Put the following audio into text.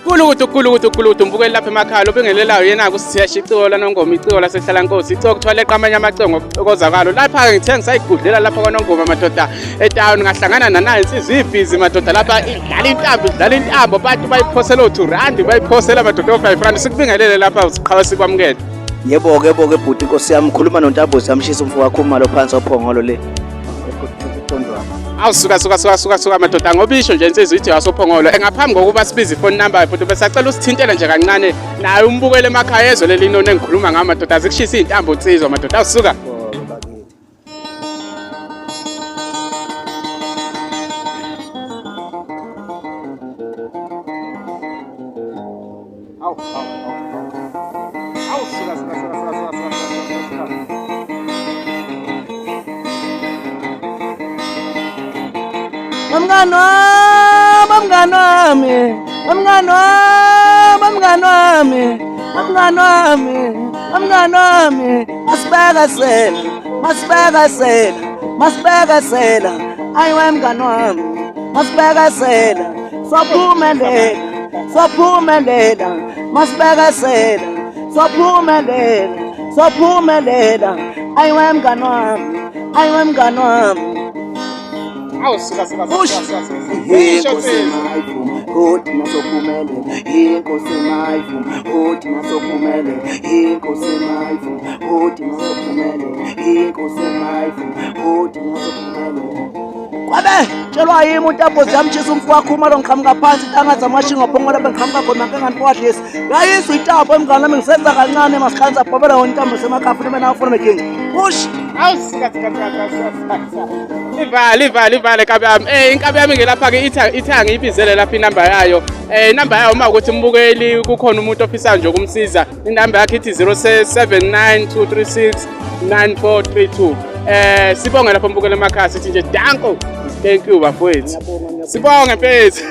ukulukuthi umbukeli lapha emakhaya lo bengelelayo yena kusithesha iciko laNongoma iciko lasehlala Nkosi iciko kuthiwa leqa amanye amacingo okozakalo lapha ngithe ngisayigudlela lapha kwaNongoma madoda etown ngahlangana nanayo insizwe ibhizi madoda lapha idlala intambo bantu bayiphosela u2 bayiphosela madoda o5 sikubingelele lapha usiqhawe sikwamukele. Yebo-ke bhuti Nkosi yami khuluma noNtambuzi yamshisa umfo wakho umalo phansi ophongolo le. Suka madoda ngoba isho nje insizwe ithi wasophongolo engaphambi kokuba sibize ifone number futhi besacela usithintele nje kancane naye umbukele emakhaya ezwe leli none engikhuluma ngama madoda azikushisa izintambo insizwa madoda usuka. Mngani wami masibekasela ayiwe mngani wami masibekasela sophumelela masibekasela sophumelela ayiwe mngani wami Hoti nasophumele inkosi mayivuma hoti nasophumele inkosi mayivuma hoti nasophumele inkosi mayivuma hoti nasophumele kwabe tshelwa yimi uNtambuzi yamshisa umfo wakho uma lo ngiqhamuka phansi tangaza amashinga phongolo bengiqhamuka khona ngangantwadlisi ngayizwa intambo emngane nami ngisenza kancane masikhanza bobela wona intambo semakhaya futhi mina ngifuna meking push Livale kabi yami inkabi yami ngelapha ke ithi angiyibizele lapha inamba yayo inamba yayo uma ukuthi umbukeli kukhona umuntu ofisa nje ukumsiza inamba yakhe ithi 0792369432 sibonge lapha umbukeli emakhaya sithi nje danko thank you bafowethu sibonge mfethu